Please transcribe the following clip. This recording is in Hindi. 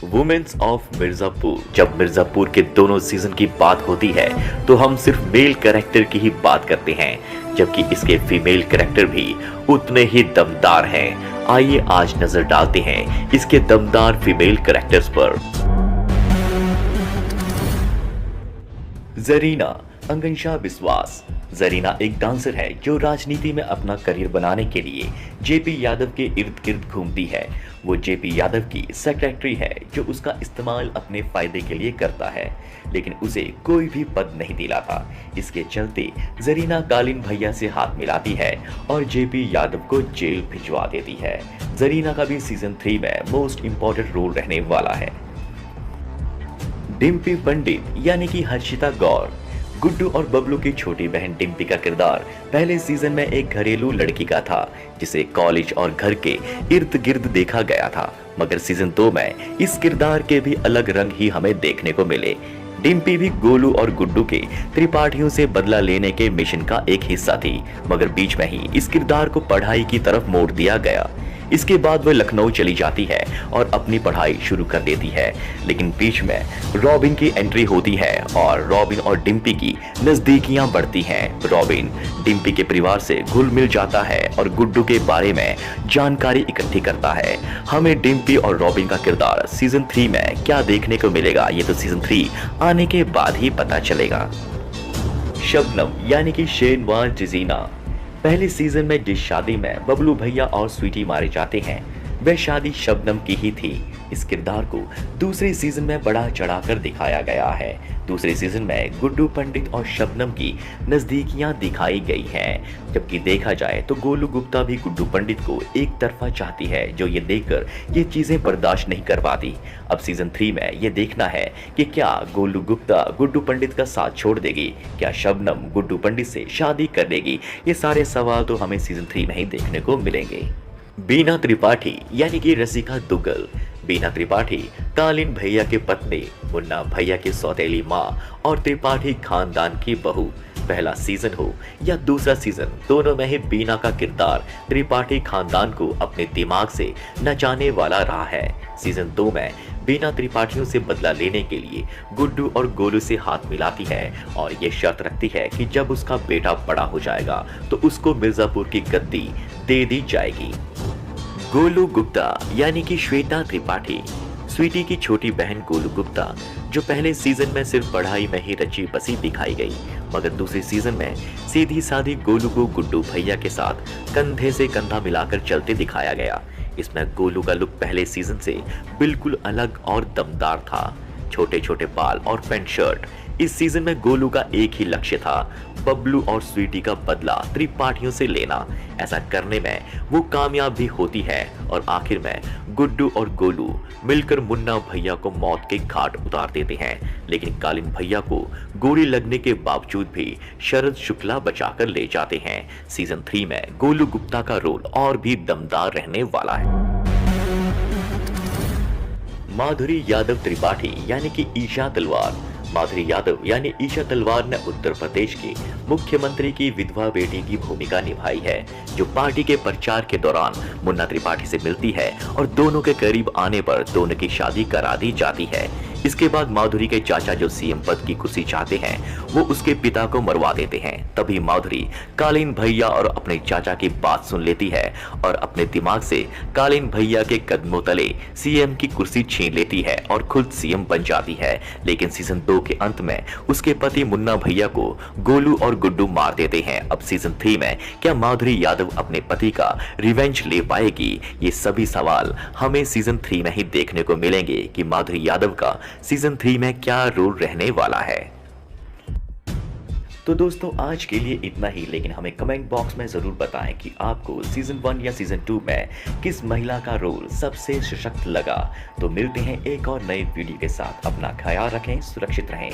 Women's of Mirzapur. जब मिर्जापुर के दोनों सीजन की बात होती है तो हम सिर्फ मेल कैरेक्टर की ही बात करते हैं, जबकि इसके फीमेल कैरेक्टर भी उतने ही दमदार हैं। आइए आज नजर डालते हैं इसके दमदार फीमेल कैरेक्टर्स पर। जरीना अंगनशाह बिस्वास। जरीना एक डांसर है जो राजनीति में अपना करियर बनाने के लिए जेपी यादव के इर्द गिर्द घूमती है। वो जेपी यादव की सेक्रेटरी है जो उसका इस्तेमाल अपने फायदे के लिए करता है, लेकिन उसे कोई भी पद नहीं दिलाता। इसके चलते जरीना कालीन भैया से हाथ मिलाती है और जेपी यादव को जेल भिजवा देती है। जरीना का भी सीजन 3 में मोस्ट इंपॉर्टेंट रोल रहने वाला है। डिम्पी पंडित यानी कि हर्षिता गौर। गुड्डू और बबलू की छोटी बहन डिम्पी का किरदार पहले सीजन में एक घरेलू लड़की का था जिसे कॉलेज और घर के इर्द गिर्द देखा गया था, मगर सीजन 2 में इस किरदार के भी अलग रंग ही हमें देखने को मिले। डिम्पी भी गोलू और गुड्डू के त्रिपाठियों से बदला लेने के मिशन का एक हिस्सा थी, मगर बीच में ही इस किरदार को पढ़ाई की तरफ मोड़ दिया गया। इसके बाद वह लखनऊ चली जाती है और अपनी पढ़ाई शुरू कर देती है, लेकिन बीच में रॉबिन की एंट्री होती है और रॉबिन और डिम्पी की नजदीकियां बढ़ती हैं। रॉबिन डिम्पी के परिवार से घुल मिल जाता है और गुड्डू के बारे में जानकारी इकट्ठी करता है। हमें डिम्पी और रॉबिन का किरदार सीजन 3 में क्या देखने को मिलेगा, ये तो सीजन 3 आने के बाद ही पता चलेगा। शबनम यानी कि शेनवाज जिजीना। पहले सीजन में जिस शादी में बबलू भैया और स्वीटी मारे जाते हैं वह शादी शबनम की ही थी। इस किरदार को दूसरे सीजन में बढ़ा चढ़ाकर दिखाया गया है। दूसरे सीजन में गुड्डू पंडित और शबनम की नजदीकियां दिखाई गई हैं, जबकि देखा जाए तो गोलू गुप्ता भी गुड्डू पंडित को एक तरफा चाहती है, जो ये देखकर ये चीजें बर्दाश्त नहीं कर पाती। अब सीजन 3 में ये देखना है कि क्या गोलू गुप्ता गुड्डू पंडित का साथ छोड़ देगी, क्या शबनम गुड्डू पंडित से शादी कर लेगी। ये सारे सवाल तो हमें सीजन 3 में ही देखने को मिलेंगे। बीना त्रिपाठी यानी कि रसिका दुग्गल। बीना त्रिपाठी कालीन भैया के पत्नी, मुन्ना भैया की सौतेली माँ और त्रिपाठी खानदान की बहू। पहला सीजन हो या दूसरा सीजन, दोनों में ही बीना का किरदार त्रिपाठी खानदान को अपने दिमाग से नचाने वाला रहा है। सीजन 2 में बीना त्रिपाठियों से बदला लेने के लिए गुड्डू और गोलू से हाथ मिलाती है और ये शर्त रखती है कि जब उसका बेटा बड़ा हो जाएगा तो उसको मिर्जापुर की गद्दी दे दी जाएगी। गोलू गुप्ता यानी कि श्वेता त्रिपाठी। स्वीटी की छोटी बहन गोलू गुप्ता, जो पहले सीजन में सिर्फ पढ़ाई में ही रची बसी दिखाई गई, मगर दूसरे सीजन में सीधी सादी गोलू को गुड्डू भैया के साथ कंधे से कंधा मिलाकर चलते दिखाया गया। इसमें गोलू का लुक पहले सीजन से बिल्कुल अलग और दमदार था, छोटे छोटे बाल और पैंट शर्ट। इस सीजन में गोलू का एक ही लक्ष्य था, बबलू और स्वीटी का बदला त्रिपाठियों से लेना। ऐसा करने में वो कामयाब भी होती है और आखिर में गुड्डू और गोलू मिलकर मुन्ना भैया को मौत के घाट उतार देते हैं, लेकिन कालीन भैया को गोली लगने के बावजूद भी शरद शुक्ला बचाकर ले जाते हैं। सीजन 3 में गोलू गुप्ता का रोल और भी दमदार रहने वाला है। माधुरी यादव त्रिपाठी यानी कि ईशा तलवार। माधुरी यादव यानी ईशा तलवार ने उत्तर प्रदेश के मुख्यमंत्री की विधवा बेटी की भूमिका निभाई है, जो पार्टी के प्रचार के दौरान मुन्ना त्रिपाठी से मिलती है और दोनों के करीब आने पर दोनों की शादी करा दी जाती है। इसके बाद माधुरी के चाचा, जो सीएम पद की कुर्सी चाहते हैं, वो उसके पिता को मरवा देते हैं। तभी माधुरी कालीन भैया और अपने चाचा की बात सुन लेती है और अपने दिमाग से कालीन भैया के कदमों तले सीएम की कुर्सी छीन लेती है और खुद सीएम बन जाती है। लेकिन सीजन 2 के अंत में उसके पति मुन्ना भैया को गोलू और गुड्डू मार देते हैं। अब सीजन 3 में क्या माधुरी यादव अपने पति का रिवेंज ले पाएगी? ये सभी सवाल हमें सीजन 3 में ही देखने को मिलेंगे कि माधुरी यादव का सीजन 3 में क्या रोल रहने वाला है। तो दोस्तों आज के लिए इतना ही, लेकिन हमें कमेंट बॉक्स में जरूर बताएं कि आपको सीजन 1 या सीजन 2 में किस महिला का रोल सबसे सशक्त लगा। तो मिलते हैं एक और नए वीडियो के साथ। अपना ख्याल रखें, सुरक्षित रहें।